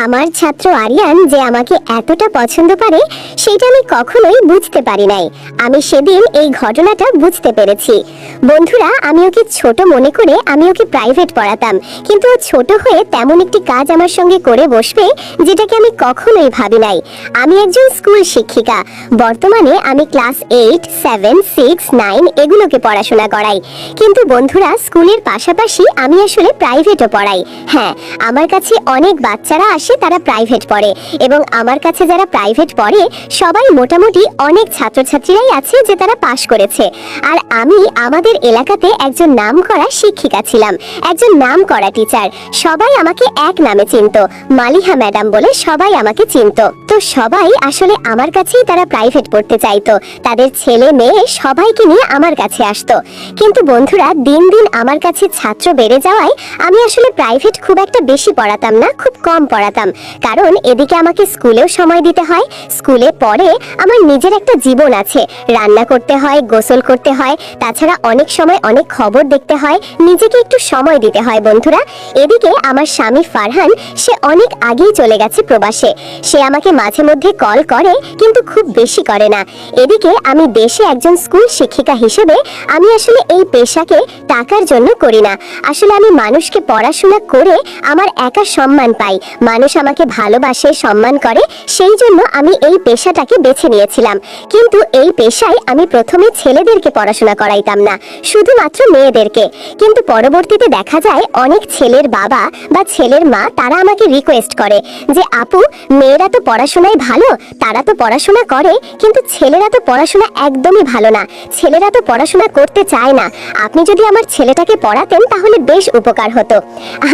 আমার ছাত্র আরিয়ান যে আমাকে এতটা পছন্দ করে সেটা আমি কখনোই বুঝতে পারি নাই। আমি সেদিন এই ঘটনাটা বুঝতে পেরেছি। বন্ধুরা, আমি ওকে ছোট মনে করে আমি ওকে প্রাইভেট পড়াতাম, কিন্তু ও ছোট হয়ে তেমন একটি কাজ আমার সঙ্গে করে বসবে যেটাকে আমি কখনোই ভাবি নাই। আমি একজন স্কুল শিক্ষিকা। বর্তমানে আমি ক্লাস 8, 7, 6, 9 এগুলোকে পড়াশোনা করাই। কিন্তু বন্ধুরা, স্কুলের পাশাপাশি আমি আসলে প্রাইভেটও পড়াই। হ্যাঁ, আমার কাছে অনেক বাচ্চারা আসে, তারা প্রাইভেট পড়ে, এবং আমার কাছে যারা প্রাইভেট পড়ে সবাই মোটামুটি অনেক ছাত্রছাত্রীরাই আছে যে তারা পাশ করেছে। আর আমি আমাদের এলাকাতে একজন নামকরা শিক্ষিকা ছিলাম, একজন নামকরা টিচার। সবাই আমাকে এক নামে চিনতো, মালিহা ম্যাডাম বলে সবাই আমাকে চিনতো। তো সবাই আসলে আমার কাছেই তারা প্রাইভেট পড়তে চাইতো, তাদের ছেলে মেয়ে সবাইকে নিয়ে আমার কাছে আসতো। কিন্তু বন্ধুরা, দিন দিন আমার কাছে ছাত্র বেড়ে যাওয়ায় আমি আসলে প্রাইভেট খুব একটা বেশি পড়াতাম না, খুব কম পড়াতাম। কারণ এদিকে আমাকে স্কুলেও সময় দিতে হয়, স্কুলে পড়ে আমার নিজের একটা জীবন আছে, রান্না করতে হয়, গোসল করতে হয়, তাছাড়া অনেক সময় অনেক খবর দেখতে হয়, নিজেকে একটু সময় দিতে হয়। বন্ধুরা, এদিকে আমার স্বামী ফারহান, সে অনেক আগেই চলে গেছে প্রবাসে। সে আমাকে মাঝে মধ্যে কল করে, কিন্তু খুব বেশি করে না। এদিকে আমি দেশে একজন স্কুল শিক্ষিকা হিসেবে আমি আসলে এই পেশাকে টাকার জন্য করি না। আসলে আমি মানুষকে পড়াশোনা করে আমার একা সম্মান পাই, মানুষ আমাকে ভালোবাসে, সম্মান করে, সেই জন্য আমি এই পেশাটাকে বেছে নিয়েছিলাম। কিন্তু এই পেশায় আমি প্রথমে ছেলেদেরকে পড়াশোনা করাইতাম না, শুধুমাত্র মেয়েদেরকে। কিন্তু পরবর্তীতে দেখা যায় অনেক ছেলের বাবা বা ছেলের মা তারা আমাকে রিকোয়েস্ট করে যে আপু, মেয়েরা তো পড়াশোনায় ভালো, তারা তো পড়াশোনা করে, কিন্তু ছেলেরা তো পড়াশোনা একদমই ভালো না, ছেলেরা তো পড়াশোনা করতে চায় না, আপনি যদি আমার ছেলেটাকে পড়াতেন তাহলে বেশ উপকার হতো।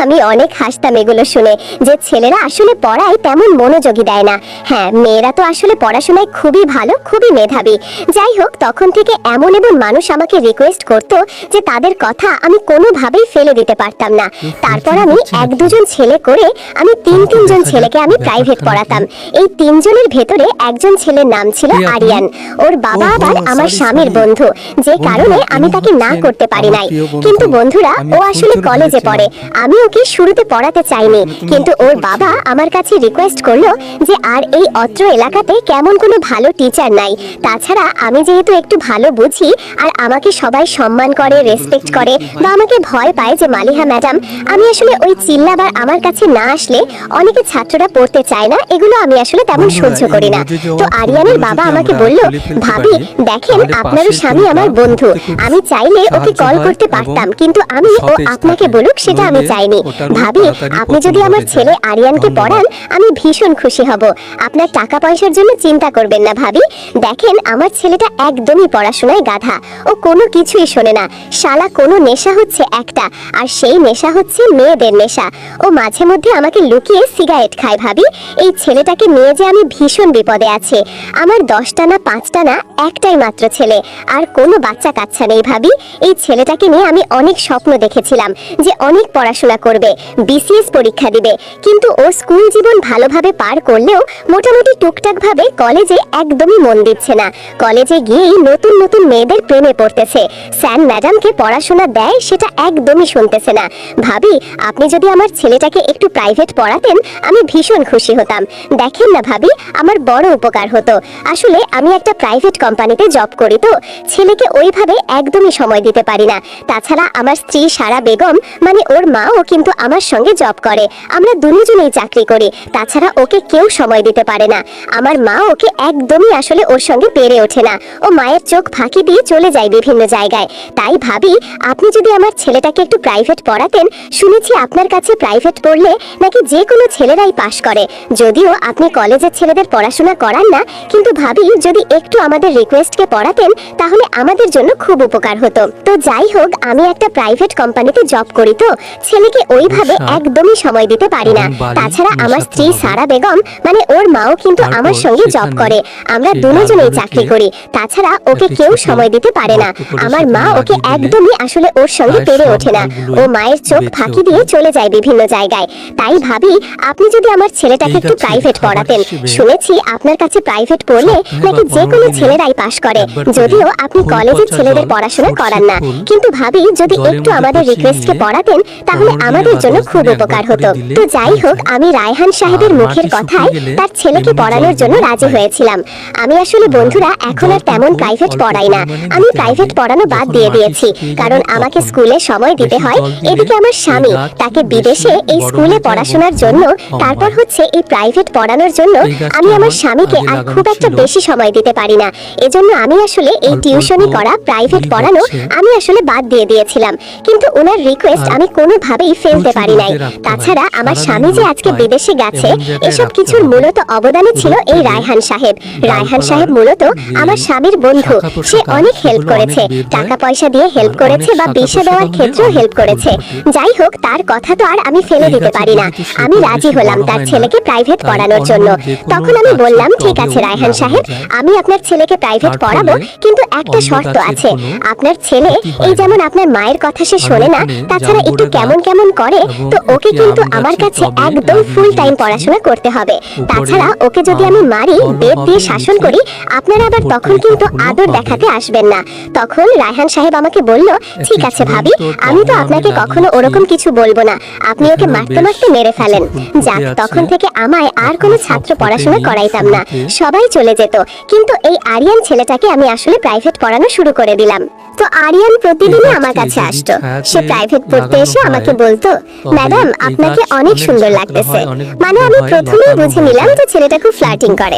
আমি অনেক হাসতাম এগুলো শুনে, যে ছেলেরা আসলে পড়ায় তেমন মনোযোগী দেয় না। হ্যাঁ, মেয়েরা তো আসলে পড়াশোনায় খুবই ভালো, খুবই মেধাবী। যাই হোক, তখন থেকে এমন এমন মানুষ আমাকে রিকোয়েস্ট করতো যে তাদের কথা আমি কোনোভাবেই ফেলে দিতে পারতাম না। তারপর আমি 1-2 ছেলে করে আমি 3-3 ছেলেকে আমি প্রাইভেট পড়াতাম। এই 3 জনের ভেতরে একজন ছেলের নাম ছিল আরিয়ান। ওর বাবা আবার আমার স্বামীর বন্ধু, যে কারণে আমি তাকে না করতে পারি নাই। কিন্তু বন্ধুরা, ও আসলে কলেজে পড়ে, আমি ওকে শুরুতে পড়াতে চাইনি, কিন্তু ওর বাবা আমার কাছে রিকোয়েস্ট করলো যে আর এই অত্র এলাকাতে কেমন কোনো ভালো টিচার নাই, তাছাড়া আমি যেহেতু একটু ভালো বুঝি আর আমাকে সবাই সম্মান করে, রেসপেক্ট করে, বা আমাকে ভয় পায় যে মালিহা ম্যাডাম, আমি আসলে ওই চিল্লাবার আমার কাছে না আসলে অনেকে ছাত্ররা পড়তে চায় না, এগুলো আমি আসলে তেমন সহ্য করি না। তো আরিয়ানের বাবা আমাকে বলল, ভাবি দেখেন, আপনারও স্বামী আমার বন্ধু, আমি চাইলে ওকে কল করতে পারতাম, কিন্তু আমি ও আপনাকে বলুক সেটা আমি চাইনি। ভাবি, আপনি যদি আমার ছেলে আরিয়ানকে পড়ান আমি ভীষণ খুশি হব, আপনার টাকা পয়সার জন্য চিন্তা করবেন না। ভাবি দেখেন, আমার ছেলেটা একদমই পড়াশোনায় গাধা, ও কোনো কিছুই শোনে না, শালা কোনো নেশা হচ্ছে একটা, আর সেই নেশা হচ্ছে মেয়েদের নেশা। ও মাঝে মধ্যে আমাকে লুকিয়ে সিগারেট খায়। ভাবি, এই ছেলেটাকে নিয়ে যে আমি ভীষণ বিপদে আছি। আমার 10টা না 5টা না, একটাই মাত্র ছেলে, আর কোনো বাচ্চা কাচ্চা নেই। ভাবি, এই ছেলেটাকে নিয়ে আমি অনেক স্বপ্ন দেখেছিলাম যে অনেক পড়াশোনা করবে, বিসিএস পরীক্ষা দিবে, কিন্তু ও স্কুল জীবন ভালোভাবে পার করলেও মোটামুটি টুকটাক ভাবে কলেজে একদমই মন দিচ্ছে না। কলেজে গিয়েই নতুন নতুন মেয়েদের প্রেমে পড়তেছে, স্যার ম্যাডামকে পড়াশোনা দেয় সেটা একদমই শুনতেছে না। ভাবি, আপনি যদি আমার ছেলেটাকে একটু প্রাইভেট পড়াতেন আমি ভীষণ খুশি হতাম। দেখেন না ভাবি, আমার বড় উপকার হতো। আসলে আমি একটা প্রাইভেট কোম্পানিতে জব করি, তো ছেলেকে ওইভাবে একদমই সময় দিতে পারি না। তাছাড়া আমার স্ত্রী সারা বেগম, মানে ওর মাও কিন্তু আমার সঙ্গে জব করে, আমরা দুজনেই চাকরি করি, তাছাড়া ওকে কেউ সময় দিতে পারে না। আমার মা ওকে একদমই আসলে ওর সঙ্গে পেরে ওঠে না, ও মায়ের চোখ ফাঁকি দিয়ে চলে যায় বিভিন্ন জায়গায়। তাই ভাবি, আপনি যদি আমার ছেলেটাকে একটু প্রাইভেট পড়াতেন, শুনেছি আপনার কাছে প্রাইভেট পড়লে নাকি যে কোনো ছেলেরাই পাশ করে, যদিও আপনি কলেজের ছেলেদের পড়াশোনা করান না, কিন্তু ভাবি যদি একটু আমাদের রিকোয়েস্টকে পড়াতেন তাহলে আমাদের জন্য খুব উপকার হতো। তো যাই হোক, আমি একটা প্রাইভেট কোম্পানিতে জব করি, তো ছেলেকে ওইভাবে একদমই সময় দিতে পারি না। তাছাড়া আমার স্ত্রী সারা বেগম, মানে ওর মাও কিন্তু আমার সঙ্গে জব করে, আমরা দুজনেই চাকরি করি, তাছাড়া ওকে কেউ সময় দিতে পারে না। আমার মা ওকে একদমই আসলে ওর সঙ্গে পেরে ওঠে না, ও মায়ের চোখ ফাঁকি দিয়ে চলে যায় বিভিন্ন জায়গায়। তাই ভাবি, আপনি যদি আমার ছেলেটাকে একটু প্রাইভেট পড়াতেন পড়াতেন। শুনেছি আপনার কাছে প্রাইভেট পড়লে নাকি যে কোনো ছেলেরাই পাশ করে, যদিও আপনি কলেজের ছেলেদের পড়াশোনা করান না। কিন্তু ভাবি যদি একটু আমাদের রিকোয়েস্টকে পড়াতেন তাহলে আমাদের জন্য খুব উপকার হতো। তো যাই হোক, আমি রায়হান সাহেবের মুখের কথায় তার ছেলেকে পড়ানোর জন্য রাজি হয়েছিলাম। আমি আসলে বন্ধুরা এখন আর তেমন প্রাইভেট পড়াই না। আমি প্রাইভেট পড়ানো বাদ দিয়ে দিয়েছি, কারণ আমাকে স্কুলে সময় দিতে হয়। এদিকে আমার স্বামী, তাকে বিদেশে এই স্কুলে পড়াশোনার জন্য, তারপর হচ্ছে এই প্রাইভেট পড়ানোর জন্য আমি আমার স্বামীকে আর খুব একটা বেশি সময় দিতে পারি না। এজন্য আমি আসলে এই টিউশনি করা, প্রাইভেট পড়ানো আমি আসলে বাদ দিয়ে দিয়েছিলাম। কিন্তু ওনার রিকোয়েস্ট আমি কোনোভাবেই ফেলতে পারি নাই। তাছাড়া আমার স্বামী যে আজকে বিদেশে গেছে, এসব কিছুর মূলত অবদানে ছিল এই রায়হান সাহেব। রায়হান সাহেব মূলত আমার স্বামীর বন্ধু। সে অনেক হেল্প করেছে, টাকা পয়সা দিয়ে হেল্প করেছে বা ভিসা দেওয়ার ক্ষেত্রেও হেল্প করেছে। যাই হোক, তার কথা তো আর আমি ফেলে দিতে পারি না। আমি রাজি হলাম তার ছেলেকে প্রাইভেট পড়ানোর জন্য। তখন আমি বললাম, ঠিক আছে রায়হান সাহেব, আমি আপনার ছেলেকে প্রাইভেট পড়াবো, কিন্তু একটা শর্ত আছে। আপনার ছেলে এই যেমন আপনার মায়ের কথা সে শোনে না, তাছাড়া একটু কেমন কেমন করে, তো ওকে কিন্তু আমার কাছে একদম ফুল টাইম পড়াশোনা করতে হবে। তাছাড়া ওকে যদি আমি মারি, বেত দিয়ে শাসন করি, আপনারা আবার তখন কিন্তু আদর দেখাতে আসবেন না। তখন রায়হান সাহেব আমাকে বলল, ঠিক আছে ভাবি, আমি তো আপনাকে কখনো ওরকম কিছু বলবো না, আপনি ওকে মারতে মারতে মেরে ফেলেন। যাক, তখন থেকে আমায় আর কোনো ছাত্র পড়াশোনা করাইতাম না, সবাই চলে যেত। কিন্তু এই আরিয়ান ছেলেটাকে আমি আসলে প্রাইভেট পড়ানো শুরু করে দিলাম। তো আরিয়ান প্রতিদিনই আমার কাছে আসতো। সে প্রাইভেট পড়তে এসে আমাকে বলতো, ম্যাডাম আপনাকে অনেক সুন্দর লাগতেছে। মানে আমি প্রথমেই বুঝে নিলাম যে ছেলেটা খুব ফ্লার্টিং করে।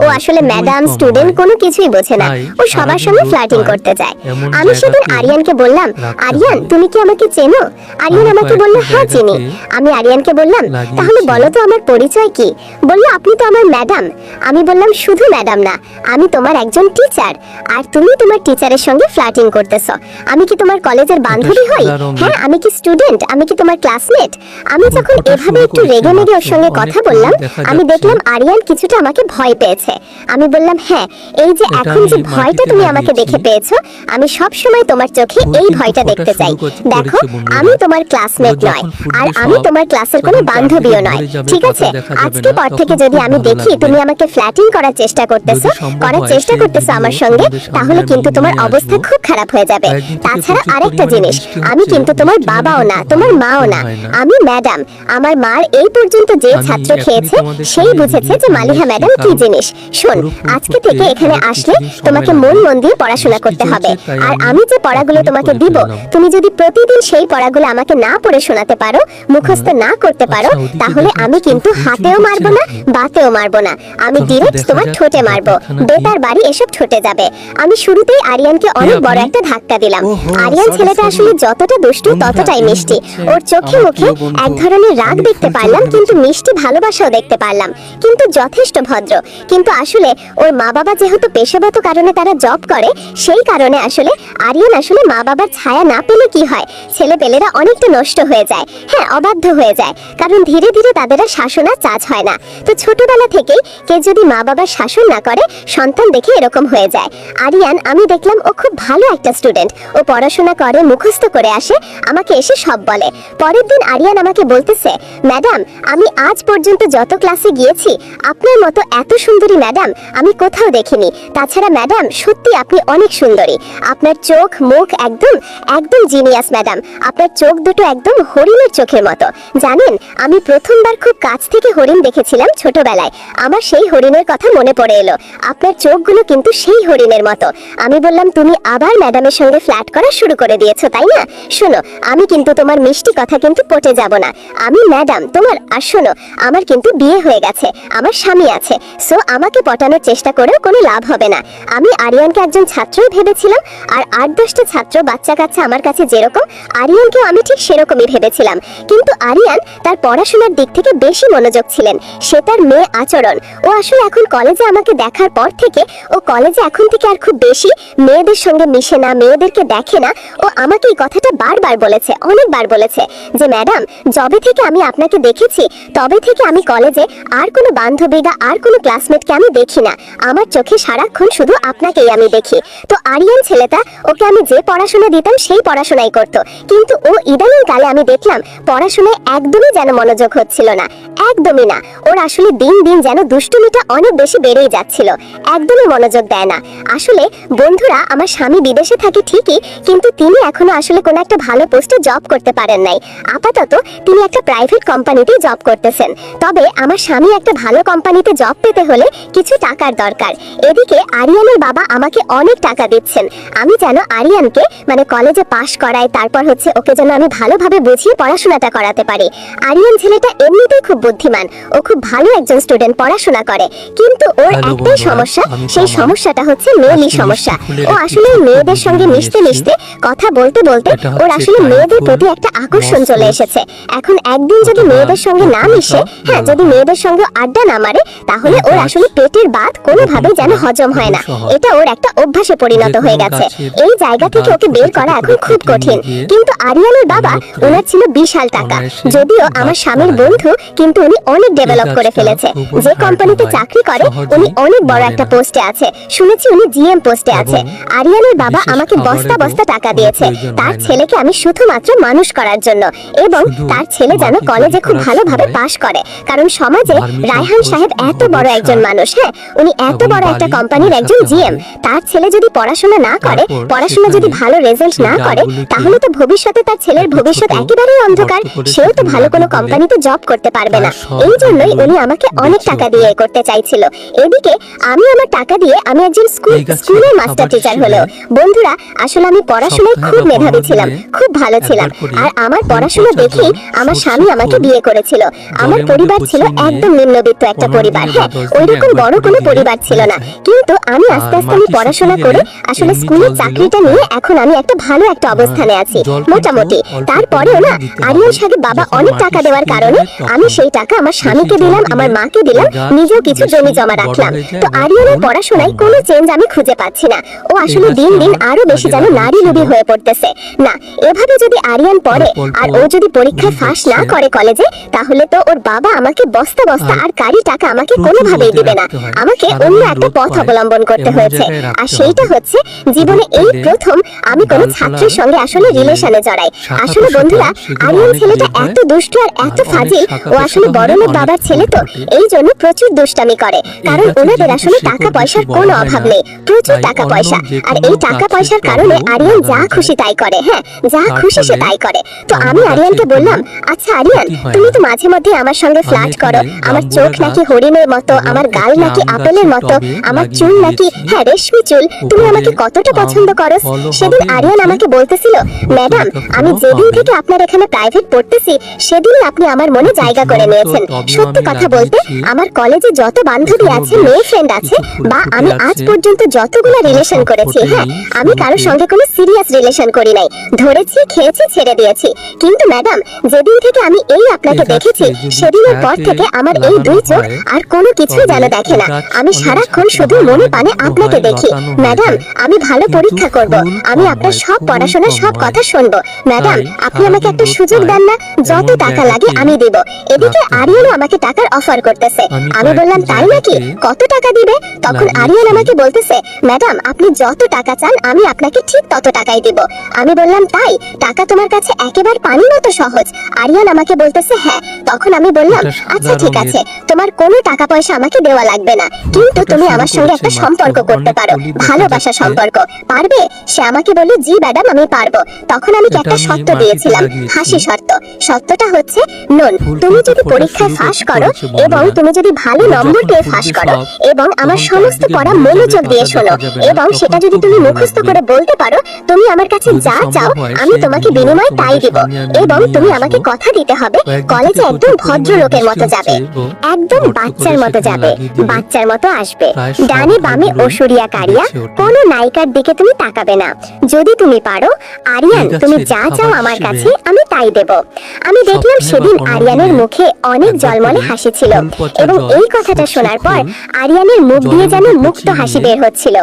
ও আসলে ম্যাডাম স্টুডেন্ট কোনো কিছুই বোঝে না, ও সবার সঙ্গে ফ্লার্টিং করতে যায়। আমি সেদিন আরিয়ানকে বললাম, আরিয়ান তুমি কি আমাকে চেনো? আরিয়ান আমাকে বলল, হ্যাঁ চিনি। আমি আরিয়ানকে বললাম, তাহলে বলো তো আমার পরিচয় কি? বলল, আপনি তো আমার ম্যাডাম। আমি বললাম, শুধু ম্যাডাম না, আমি তোমার একজন টিচার, আর তুমি তোমার টিচারের সঙ্গে ফ্লার্টিং করতেছো। আমি কি তোমার কলেজের বান্ধবী হই? হ্যাঁ, আমি কি স্টুডেন্ট? আমি কি তোমার ক্লাসমেট? আমি যখন এভাবে একটু রেগে মেগে ওর সঙ্গে কথা বললাম, আমি দেখলাম আরিয়ান কিছুটা আমাকে ভয় পেয়েছে। আমি বললাম, হ্যাঁ, এই যে এখন যে ভয়টা তুমি আমাকে দেখে পেয়েছো, আমি সব সময় তোমার চোখে এই ভয়টা দেখতে চাই। দেখো, আমি তোমার ক্লাসমেট নয়, আর আমি তোমার ক্লাসের কোনো বান্ধবীও নয়, ঠিক আছে? আজকে পর থেকে যদি আমি দেখি তুমি আমাকে ফ্ল্যাটিং করার চেষ্টা করতেছো আমার সঙ্গে, তাহলে কিন্তু তোমার অবস্থা খুব খারাপ হয়ে যাবে। তাছাড়া আরেকটা জিনিস, আমি কিন্তু তোমার বাবাও না, তোমার মাও না, আমি ম্যাডাম। আমার মার এই পর্যন্ত যে ছাত্র খেয়েছে সেই বুঝেছে যে মালিহা ম্যাডাম কি জিনিস। শোন, আজকে থেকে এখানে আসলে তোমাকে মন দিয়ে পড়াশোনা করতে হবে। আর আমি যে পড়াগুলো তোমাকে দিব, তুমি যদি প্রতিদিন সেই পড়াগুলো আমাকে না পড়ে শোনাতে পারো, মুখস্থ না করতে পারো, তাহলে আমি কিন্তু হাতেও মারবো না, বাতেও মারবো না, আমি ডিরেক্ট তোমার ঠোঁটে মারবো। বেতার বাড়ি এসব ঠোঁটে যাবে। আমি শুরুতেই আরিয়ানকে অনেক বড় একটা ধাক্কা দিলাম। আরিয়ান ছেলেটা আসলে যতটা দুষ্টু ততটাই মিষ্টি। ওর চোখে মুখে এক ধরনের রাগ দেখতে পারলাম, কিন্তু মিষ্টি ভালোবাসাও দেখতে পারলাম, কিন্তু যথেষ্ট ভদ্র। কিন্তু আসলে ওর মা বাবা যেহেতু পেশাগত কারণে তারা জব করে, সেই কারণে আসলে আরিয়ান আসলে মা বাবার ছায়া না পেলে কি হয়, ছেলে পেলেরা অনেকটা নষ্ট হয়ে যায়। হ্যাঁ, অবাধ্য হয়ে যায়, কারণ ধীরে ধীরে তাদের আর শাসন আর চাচ হয় না। তো ছোটবেলা থেকেই কেউ যদি মা বাবার শাসন না করে, সন্তান দেখে এরকম হয়ে যায়। আরিয়ান, আমি দেখলাম ও খুব ভালো একটা স্টুডেন্ট, ও পড়াশোনা করে, মুখস্থ করে আসে, আমাকে এসে সব বলে। পরের দিন আরিয়ান আমাকে বলতেছে, ম্যাডাম আমি আজ পর্যন্ত যত ক্লাসে গিয়েছি, আপনার মতো এত সুন্দরী ম্যাডাম আমি কোথাও দেখিনি। তাছাড়া ম্যাডাম সত্যি আপনি অনেক সুন্দরী, আপনার চোখ মুখ একদম একদম জিনিয়াস ম্যাডাম, আপনার চোখ দুটো একদম হরিণের চোখের মতো। জানেন, আমি প্রথমবার খুব কাছ থেকে হরিণ দেখেছিলাম ছোটবেলায়, আমার সেই হরিণের কথা মনে পড়ে এলো। আপনার চোখগুলো কিন্তু সেই হরিণের মতো। আমি বললাম, তুমি আবার ম্যাডামের সঙ্গে ফ্ল্যাট করা শুরু করে দিয়েছো তাই না? শোনো, আমি কিন্তু তোমার মিষ্টি কথা কিন্তু পটে যাব না, আমি ম্যাডাম তোমার। আর শোনো, আমার কিন্তু বিয়ে হয়ে গেছে, আমার স্বামী আছে, সো আমাকে পটানোর চেষ্টা করেও কোনো লাভ হবে না। আমি আরিয়ানকে একজন ছাত্রই ভেবেছিলাম, আর 8-10টা ছাত্র বাচ্চা কাচ্চা আমার কাছে যেরকম, আরিয়ানকেও আমি ঠিক সেরকমই ভেবেছিলাম। কিন্তু আরিয়ান তার পড়াশোনার দিক থেকে বেশি মনোযোগ ছিলেন, সে তার মেয়ে আচরণ। ও আসলে এখন কলেজে আমাকে দেখার পর থেকে ও কলেজে এখন থেকে আর খুব বেশি মেয়েদের সঙ্গে মিশে না, মেয়েদেরকে দেখে না, ও আমাকে এই কথাটা বারবার বলেছে, অনেকবার বলেছে যে ম্যাডাম, যবে থেকে আমি আপনাকে দেখেছি তবে থেকে আমি কলেজে আর কোনো বান্ধবী বা আর কোনো ক্লাসমেটকে আমি দেখি না, আমার চোখে সারাক্ষণ শুধু আপনাকেই আমি দেখি। তো আরিয়ান ছেলেটা, ওকে আমি যে পড়াশোনা দিতাম সেই পড়াশোনাই করতো, কিন্তু ও ইদানিং কালে আমি দেখলাম পড়াশোনায় একদমই যেন মনোযোগ হচ্ছিল না, একদমই না। ওর আসলে দিন দিন যেন দুষ্টুমিটা অনেক বেশি বেড়েই যাচ্ছিল, একদমই মনোযোগ দেয় না। আসলে বন্ধুরা, আমার স্বামী বিদেশে থাকে ঠিকই, কিন্তু তিনি এখনো আসলে কোনো একটা ভালো পোস্টে জব করতে পারেন নাই। আপাতত তিনি একটা প্রাইভেট কোম্পানিতে জব করতেছেন। তবে আমার স্বামী একটা ভালো কোম্পানিতে জব পেতে হলে কিছু টাকার দরকার। এদিকে আরিয়ানের বাবা আমাকে অনেক টাকা দিচ্ছেন, আমি যেন আরিয়ানকে মানে কলেজে পাশ করাই, তারপর হচ্ছে ওকে যেন আমি ভালোভাবে বুঝিয়ে পড়াশোনাটা করাতে পারি। আরিয়ান ছেলেটা এমনিতেই খুব বুদ্ধিমান, ও খুব ভালো একজন স্টুডেন্ট, পড়াশোনা করে, কিন্তু ওর একটাই সমস্যা, সেই সমস্যাটা হচ্ছে মেয়েলি সমস্যা। ও আসলে মেয়েদের সঙ্গে মিশতে মিশতে, কথা বলতে বলতে ওর আসলে মেয়েদের প্রতি একটা আকর্ষণ চলে এসেছে। এখন একদিন যদি মেয়েদের সঙ্গে না মিশে, হ্যাঁ, যদি মেয়েদের সঙ্গে আড্ডা না মারে, তাহলে ওর আসলে পেটের ভাত কোনোভাবেই যেন হজম হয় না। এটা ওর একটা অভ্যাসে পরিণত হয়ে গেছে। এই জায়গা থেকে ওকে বের করা এখন খুব কঠিন। কিন্তু আরিয়ানের বাবা, ওনার ছিল বিশাল টাকা, যদিও আমার স্বামীর বন্ধু, কিন্তু উনি অনেক ডেভেলপ করে ফেলেছে। যে কোম্পানিতে চাকরি করে উনি অনেক বড় একটা পোস্টে আছে, শুনেছি উনি জিএম পোস্টে আছে। আরিয়ানের বাবা আমাকে বস্তা বস্তা টাকা দিয়েছে তার ছেলেকে আমি শুধুমাত্র মানুষ করার জন্য, এবং তার ছেলে যেন কলেজে খুব ভালোভাবে পাশ করে। কারণ সমাজে রায়হান সাহেব এত বড় একজন মানুষ, হ্যাঁ, উনি এত বড় একটা কোম্পানির একজন জিএম, তার ছেলে যদি পড়াশোনা না করে, পড়াশোনা যদি ভালো রেজাল্ট না করে, তাহলে তো ভবিষ্যতে তার ছেলের ভবিষ্যৎ একেবারেই অন্ধকার, সেও তো ভালো কোনো কোম্পানিতে জব করতে পারবে না। এই জন্যই উনি আমাকে অনেক টাকা দিয়ে করতে চাইছিল। এদিকে আমি আমার টাকা দিয়ে আমি একজন স্কুলের মাস্টার টিচার হলো। বন্ধুরা, আসলে আমি পড়াশোনায় খুব মেধাবী ছিলাম, খুব ভালো ছিলাম, আর আমার পড়াশোনা দেখেই আমার স্বামী আমাকে বিয়ে করেছিল। আমার পরিবার ছিল একদম নিম্নবিত্ত একটা পরিবার, হ্যাঁ, ওইরকম বড় কোনো পরিবার ছিল না, কিন্তু আমি আস্তে আস্তে আমি পড়াশোনা করে আসলে স্কুলের চাকরিটা নিয়ে এখন আমি একটা ভালো একটা অবস্থানে আছি মোটামুটি। তারপরেও না, আরিয়ান সাহেব বাবা অনেক টাকা দেওয়ার কারণে আমি সেই টাকা আমার স্বামীকে দিলাম, আমার মাকে দিলাম, নিজেও কিছু জমি জমা রাখলাম। তো আরিয়ানের পড়াশোনায় কোনো চেঞ্জ আমি খুঁজে পাচ্ছি না। ও আসলে দিন দিন আরো বেশি যেন নারী লোভী হয়ে পড়তেছে। না, এভাবে যদি আরিয়ান পড়ে আর ও যদি পরীক্ষায় ফাঁস না করে কলেজে, তাহলে তো ওর বাবা আমাকে বস্তা বস্তা আর কারি টাকা আমাকে কোনোভাবেই দিবে না। আমাকে অন্য একটা পথ অবলম্বন করতে হয়েছে, আর সেইটা হচ্ছে জীবনে এই প্রথম আমি কোনো ছাত্রের সঙ্গে আসলে রিলেশনে জড়াই। আসলে বন্ধুরা, আরিয়ান ছেলেটা এত দুষ্ট আর এত ফাজিল, ও আসলে বড়লোক বাবার ছেলে, তো এই জন্য প্রচুর দুষ্টামি করে। কারণ ওনাদের আসলে টাকা পয়সার কোনো অভাব নেই, প্রচুর টাকা পয়সা, আর এই টাকা পয়সার কারণে আরিয়ান যা খুশি তাই করে, হ্যাঁ, যা খুশি সে তাই করে। তো আমি আরিয়ানকে বললাম, আচ্ছা আরিয়ান, তুমি তো মাঝে মধ্যে আমার সঙ্গে ফ্লার্ট করো, আমার চোখ নাকি হরিণের মতো, আমার গাল নাকি আপেলের মতো, আমার চুল নাকি, হ্যাঁ, রেশমি চুল, তুমি আমাকে কতটা পছন্দ করো। সেদিন আরিয়ান আমাকে বলতেছিল, ম্যাডাম, আমি যেদিন থেকে আপনার এখানে প্রাইভেট পড়তেছি সেদিনই আপনি আমার মনে জায়গা করে নিয়েছেন। সত্যি কথা বলতে, আমার কলেজে যত বান্ধবী আছে, মেয়ে ফ্রেন্ড আছে, বা আমি আজ পর্যন্ত যতগুলো রিলেশন করেছি, হ্যাঁ, আমি কারোর সঙ্গে কোনো সিরিয়াস রিলেশন করি নাই, ধরেছি, খেয়েছি, ছেড়ে দিয়েছি। কিন্তু ম্যাডাম, যেদিন থেকে আমি এই আপনাকে দেখেছি সেদিনের পর থেকে আমার এই দুই চোখ আর কোনো কিছুই যেন দেখে না, আমি সারাক্ষণ শুধু মনে পানে আপনাকে দেখি। ম্যাডাম, আমি ভালো পরীক্ষা করব, আমি আপনার সব পড়াশোনা সব কথা শুনবো। ম্যাডাম, আপনি আমাকে একটা সুযোগ দেন না, যত টাকা লাগে আমি দেব। এদিকে আরিয়ানও আমাকে টাকার অফার করতেছে। আমি বললাম, তাই নাকি, কত টাকা দিবে? তখন আরিয়ান আমাকে বলতেছে, ম্যাডাম, আপনি যত টাকা চান আমি আপনাকে ঠিক তত টাকাই দেব। আমি বললাম, তাই? টাকা তোমার কাছে একেবারে পানির মতো সহজ? আরিয়ান আমাকে বলতেছে, হ্যাঁ। তখন আমি বললাম, আচ্ছা ঠিক আছে, তোমার কোনো টাকা পয়সা আমাকে দেওয়া লাগবে না, কিন্তু তুমি আমার সঙ্গে একটা সম্পর্ক করতে পারো, ভালোবাসা সম্পর্ক, পারবে? সে আমাকে বলল, জি ম্যাডাম, আমি পারবো। তখন আমি একটা শর্ত দিয়েছিলাম, হাসি শর্ত। শর্তটা হচ্ছে, নুন, তুমি যদি পরীক্ষায় ফাঁস করো এবং তুমি যদি ভালো নম্বর পেয়ে ফাঁস করো এবং আমার সমস্ত পড়া মনোযোগ দিয়ে শোনো, এবং সেটা যদি তুমি মুখস্থ করে বলতে পারো, তুমি আমার কাছে যা চাও আমি তোমাকে বিনিময়ে তাই দিব, এবং তুমি আমাকে কথা দিতে হবে কলেজে একদম ভদ্রলোকের মতো যাবে, একদম বাচ্চার মতো যাবে, বাচ্চার মতো আসবে, ডানে বামে ওসুরিয়া কারিয়া, কোনো নায়িকার দিকে তুমি তাকাবে না। যদি তুমি পারো আরিয়ান, তুমি যা চাও আমার কাছে আমি তাই দেব। আমি দেখলাম সেদিন আরিয়ানের মুখে অনেক জলমলে হাসি ছিল, এবং এই কথাটা শোনার পর আরিয়ানের মুখ দিয়ে যেন মুক্ত হাসি বের হচ্ছিল।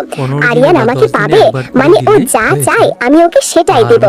আরিয়ান আমাকে পাবে আমাকে, মানে ও যা চায় আমি ওকে সেটাই দেব।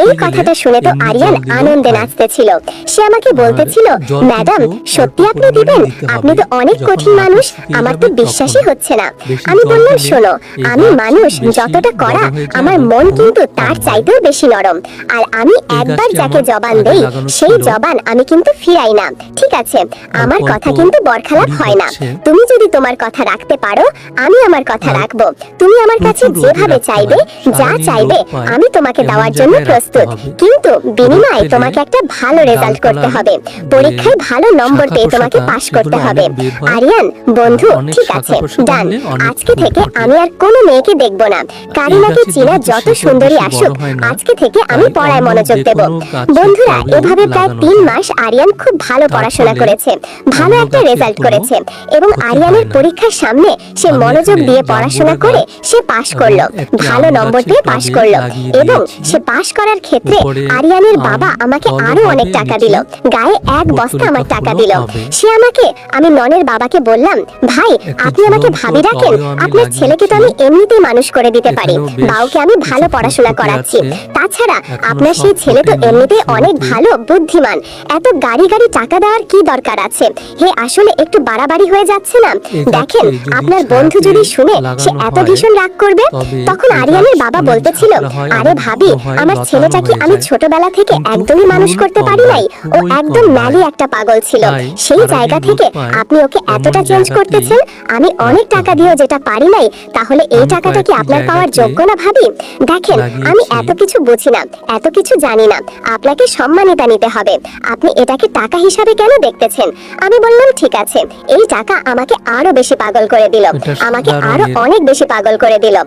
এই কথাটা শুনে তো আরিয়ান আনন্দে নাচতেছিল। সে আমাকে বলতেছিল, ম্যাডাম সত্যি আপনি দিবেন? আপনি তো অনেক কঠিন মানুষ, আমার তো বিশ্বাসই হচ্ছে না। আমি বললাম, শোনো, আমি মানুষ যতটা কড়া, আমার মন কিন্তু তার চাইতেও বেশি নরম। আর আমি একবার যাকে জবান দেই সেই জবান আমি কিন্তু ফিরাই না। ঠিক আছে, আমার কথা কিন্তু বরখেলাপ হয় না। তুমি যদি তোমার কথা রাখতে পারো, আমি আমার কথা রাখবো। তুমি আমার কাছে যেভাবে চাইবে, যা চাইবে আমি তোমাকে দেওয়ার জন্য প্রস্তুত, কিন্তু বিনিময়ে তোমাকে একটা ভালো রেজাল্ট করতে হবে। পরীক্ষায় ভালো নম্বর পেয়ে তোমাকে পাশ করতে হবে। আরিয়ান বন্ধু, ঠিক আছে, ডান। আজকে থেকে আমি আর কোনো মেয়েকে দেখব না। কারিনাকে চিনা যত সুন্দরী আসুক, আজকে থেকে আমি পড়ায় মনোযোগ দেব। বন্ধুরা, এভাবে প্রায় 3 মাস আরিয়ান খুব ভালো পড়াশোনা করেছে, ভালো একটা রেজাল্ট করেছে, এবং আরিয়ানের পরীক্ষার সামনে সে মনোযোগ দিয়ে পড়াশোনা করে সে পাশ করলো, ভালো নম্বর পেয়ে পাশ করলো। এবং সে পাশ করার ক্ষেত্রে আরিয়ানের বাবা আমাকে আরো অনেক টাকা দিল, গায়ে 1 বস্তা আমার টাকা দিল। সে আমাকে, আমি ননের বাবাকে বললাম, ভাই আপনি আমাকে ভাবি রাখেন, আপনার ছেলেকে তো আমি এমনিতেই মানুষ করে দিতে পারি, বাউকে আমি ভালো পড়াশোনা করাচ্ছি। তাছাড়া আপনার সেই ছেলে তো এমনিতেই অনেক ভালো বুদ্ধিমান, এত গাড়ি গাড়ি টাকা দেওয়ার কি দরকার আছে? হে, আসলে একটু বাড়াবাড়ি হয়ে যাচ্ছে না? দেখেন, আপনার বন্ধু যদি শুনে সে এত ভীষণ রাগ করবে। তখন আরিয়ানের বাবা বলতেছিল, আরে ভাবি, আমার ছেলেটাকে আমি ছোটবেলা থেকে একদমই মানুষ করতে পারি নাই, ও একদম ম্যালি একটা পাগল ছিল। সেই জায়গা থেকে আপনি ওকে এতটা চেঞ্জ করতেছেন, আমি অনেক টাকা দিয়েও যেটা পারি নাই, তাহলে এই টাকাটা কি আপনার পাওয়ার যোগ্য না ভাবি? দেখেন, আমি এত কিছু বুঝি না, এত কিছু জানি না, আপনাকে সম্মানিতা নিতে হবে, আপনি এটাকে টাকা হিসাবে কেন দেখতেছেন? আমি বললাম, ঠিক আছে, এই টাকা আমাকে আরো বেশি পাগল করে দিল, আমাকে আরো অনেক বেশি পাগল করে দিল।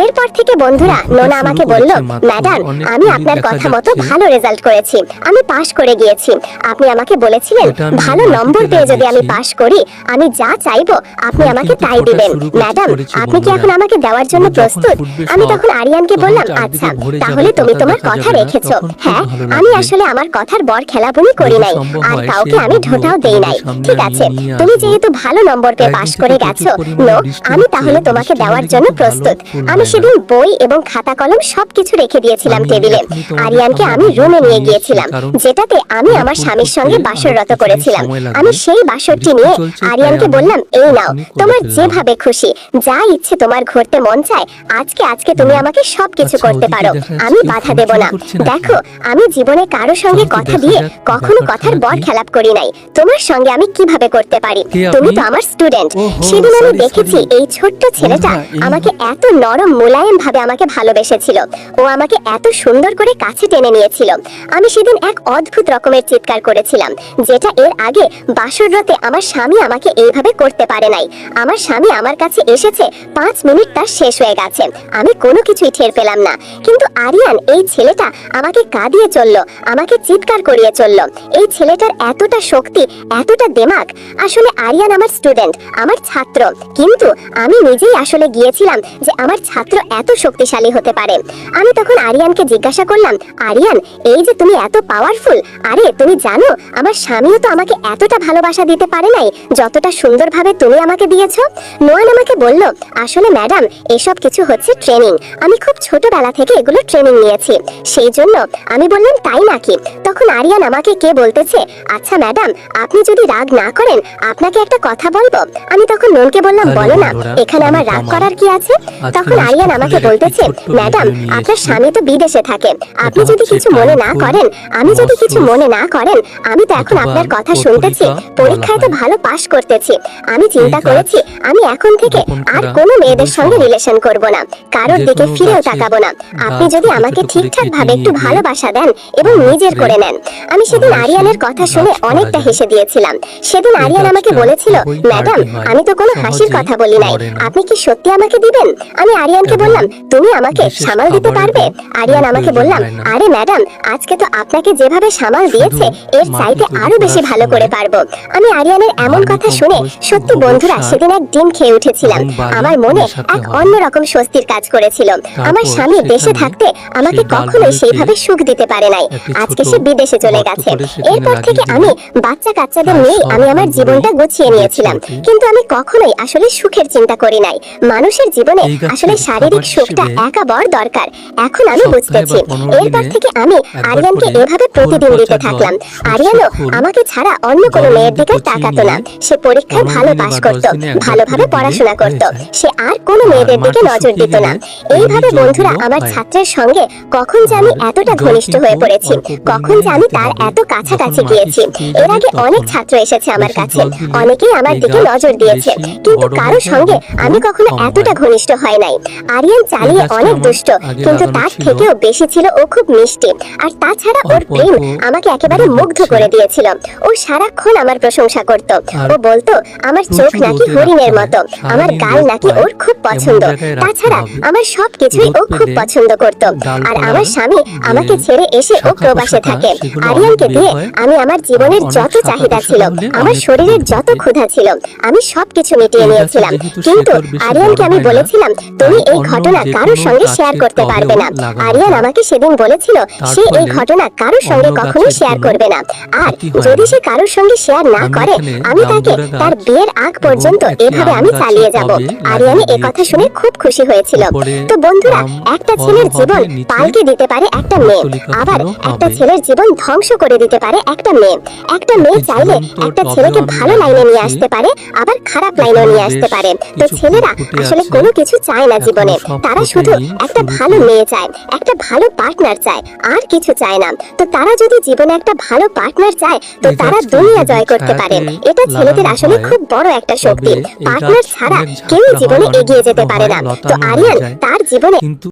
এরপর থেকে বন্ধুরা, নোনা আমাকে বলল, ম্যাডাম আমি আপনার কথা মতো ভালো রেজাল্ট করেছি, আমি পাশ করে গিয়েছি। আপনি আমাকে বলেছিলেন ভালো নম্বর পেয়ে যদি আমি পাশ করি, আমি যা চাইবো আপনি আমাকে তাই দিবেন। ম্যাডাম আপনি কি এখন আমাকে দেওয়ার জন্য প্রস্তুত? আমি তখন আরিয়ানকে বললাম, আচ্ছা তাহলে তুমি তোমার কথা রেখেছো। হ্যাঁ, আমি আসলে আমার কথার বর খেলাপুনি করি নাই, আর কাউকে আমি ঢোটাও দেই নাই। ঠিক আছে, তুমি যেহেতু ভালো নম্বর পেয়ে পাশ করে গেছো, নো, আমি তাহলে তোমাকে দেওয়ার জন্য প্রস্তুত। আমি সেদিন বই এবং খাতা কলম সবকিছু রেখে দিয়েছিলাম টেবিলে। আরিয়ানকে আমি রুমে নিয়ে গিয়েছিলাম, যেটাতে আমি আমার স্বামীর সঙ্গে বাসররত করেছিলাম। আমি সেই বাসরটি নিয়ে আরিয়ানকে বললাম, এই নাও, তোমার যেভাবে খুশি, যা ইচ্ছে তোমার ঘুরতে মন চায়, আজকে আজকে তুমি আমাকে সবকিছু করতে পারো, আমি বাধা দেব না। দেখো, আমি জীবনে কারো সঙ্গে কথা দিয়ে কখনো কথার বর খেলাপ করি নাই, তোমার সঙ্গে আমি কিভাবে করতে পারি? তুমি তো আমার স্টুডেন্ট। সেদিন আমি দেখেছি এই ছোট্ট ছেলেটা আমাকে এত নরম মোলায়েম ভাবে আমাকে ভালোবেসেছিল, ও আমাকে এত সুন্দর করে কাছে টেনে নিয়েছিল। আমি সেদিন এক অদ্ভুত রকমের চিৎকার করেছিলাম, যেটা এর আগে বাসররাতে আমার স্বামী আমাকে এইভাবে করতে পারে নাই। আমার স্বামী আমার কাছে এসেছে, 5 মিনিট তার শেষ হয়ে গেছে, আমি কোনো কিছুই টের পেলাম না। কিন্তু আরিয়ান, এই ছেলেটা আমাকে কাঁদিয়ে চললো, আমাকে চিৎকার করিয়ে চললো। এই ছেলেটার এতটা শক্তি, এতটা দেমাগ। আসলে আরিয়ান আমার স্টুডেন্ট, আমার ছাত্র, কিন্তু আমি নিজেই আসলে গিয়েছিলাম যে আমার ছাত্র এত শক্তিশালী হতে পারে। আমি তখন আরিয়ানকে জিজ্ঞাসা করলাম, আরিয়ান এই যে তুমি এত পাওয়ারফুল, আরে তুমি জানো আমার স্বামীও তো আমাকে এতটা ভালোবাসা দিতে পারে নাই যতটা সুন্দরভাবে তুমি আমাকে দিয়েছো। নোয়ান আমাকে বলল, আসলে ম্যাডাম এসব কিছু হচ্ছে ট্রেনিং, আমি খুব ছোটবেলা থেকে এগুলো ট্রেনিং নিয়েছি, সেই জন্য। আমি বললাম, তাই নাকি? তখন আরিয়ান আমাকে কে বলতেছে, আচ্ছা ম্যাডাম আপনি যদি রাগ না করেন আপনাকে একটা কথা বলবো। আমি তখন নোনকে বললাম, বলো না, এখানে আমার রাগ করার কি আছে? তখন আরিয়ান আমাকে বলতেছে, ম্যাডাম আপনার স্বামী তো বিদেশে থাকে, আপনি যদি কিছু মনে না করেন, আমি যদি কিছু মনে না করেন, আমি তো এখন আপনার কথা শুনতেছি, পরীক্ষায় তো ভালো পাশ করতেছি, আমি চিন্তা করেছি আমি এখন থেকে আর কোনো মেয়েদের সঙ্গে রিলেশন করব না, কারোর দিকে ফিরেও তাকাবো না। আপনি যদি আমাকে ঠিকঠাক ভাবে একটু ভালোবাসা দেন এবং নিজের করে নেন। আমি সেদিন আরিয়ানের কথা শুনে অনেকটা হেসে দিয়েছিলাম। সেদিন আরিয়ান আমাকে বলেছিল, ম্যাডাম আমি তো কোনো হাসির কথা বলি নাই, আপনি কি সত্যি আমাকে দিবেন? আমি আরিয়ানকে বললাম, তুমি আমাকে সামাল দিতে পারবে? আরিয়ান আমাকে বললাম, আরে ম্যাডাম আজকে তো আপনাকে যেভাবে সামাল দিয়েছে এর চাইতে আরো বেশি ভালো করে পারবো। আমি আরিয়ানের এমন কথা শুনে সত্যি বন্ধুরা সেদিন এক ডিম খেয়ে উঠেছিলাম। আমার মনে এক অন্যরকম স্বস্তির কাজ করেছিল। আমার স্বামী দেশে থাকতে আমাকে কখনোই সেইভাবে সুখ দিতে পারে নাই, আজকে সে বিদেশে চলে গেছে। এরপর থেকে আমি বাচ্চা কাচ্চাদের নিয়েই আমি আমার জীবনটা গুছিয়ে নিয়েছিলাম, কিন্তু আমি কখনোই আসলে সুখের চিন্তা করি নাই। মানুষের জীবনে আসলে শারীরিক সুখটা একা বড় দরকার। এখন আমি বুঝতেছি। এরপর থেকে আমি আরিয়ানকে এভাবে প্রতিদিন দিতে থাকলাম। আরিয়ানও আমাকে ছাড়া অন্য কোনো মেয়ের দিকে তাকাতো না। সে পরীক্ষায় ভালো পাস করত, ভালোভাবে পড়াশোনা করত, সে আর কোনো মেয়েদের দিকে নজর দিত না। এইভাবে বন্ধুরা আমার ছাত্রের সঙ্গে কখন যে আমি এতটা ঘনিষ্ঠ হয়ে পড়েছি, কখন যে আমি তার এত কাছাকাছি গিয়েছি। এর আগে অনেক ছাত্র এসেছে আমার কাছে, অনেকেই আমার দিকে নজর দিয়েছে, কিন্তু কারোর সঙ্গে আমি কখনো এতটা ঘনিষ্ঠ হয় নাই। আরিয়ান চালিয়ে অনেক দুষ্ট, কিন্তু তার থেকেও বেশি ছিল ও খুব মিষ্টি। আর তাছাড়া ওর প্রেম আমাকে একেবারে মুগ্ধ করে দিয়েছিল। ও সারাক্ষণ আমার প্রশংসা করত। ও বলতো আমার চোখ নাকি হরিণের মতো, আমার গাল নাকি ওর খুব পছন্দ। তাছাড়া আমার সবকিছুই ও খুব পছন্দ করত। আর আমার স্বামী আমাকে ছেড়ে এসে ও প্রবাসে থাকে। আরিয়ানকে দিয়ে আমি আমার জীবনের যত চাহিদা ছিল, আমার শরীরের যত ক্ষুধা ছিল, আমি সবকিছু মিটিয়ে নিয়েছিলাম। কিন্তু আরিয়ানকে আমি বলেছিলাম তুমি এই ঘটনা কারোর সঙ্গে শেয়ার করতে পারবে না। আরিয়ান আমাকে সেদিন বলেছিল সে এই ঘটনা কারোর সঙ্গে কখনো শেয়ার করবে না। আর যদি সে কারোর সঙ্গে শেয়ার না করে, আমি তাকে তার বিয়ের আগ পর্যন্ত এভাবে আমি চালিয়ে যাব। আরিয়ান এই কথা শুনে খুব খুশি হয়েছিল। তো বন্ধুরা, একটা ছেলের জীবন পাল্টে দিতে পারে একটা মেয়ে, আবার একটা ছেলের জীবন ধ্বংস করে দিতে পারে একটা মেয়ে। একটা মেয়ে চাইলে একটা ছেলেকে ভালো লাইনে নিয়ে আসতে পারে, আবার খারাপ লাইনে নিয়ে আসতে পারে। তো ছেলেরা আসলে কোনো কিছু চায় না জীবনে, তারা শুধু একটা ভালো মেয়ে চায়, একটা ভালো পার্টনার চায়, আর কিছু চায় না। তো তারা যদি জীবনে একটা ভালো পার্টনার চায়, তো তারা দুনিয়া জয় করতে পারে। এটা ছেলেদের আসলে খুব বড় একটা শক্তি। পার্টনার ছাড়া কেউ জীবনে এগিয়ে যেতে পারে না। তো আরিয়ান তার জীবনে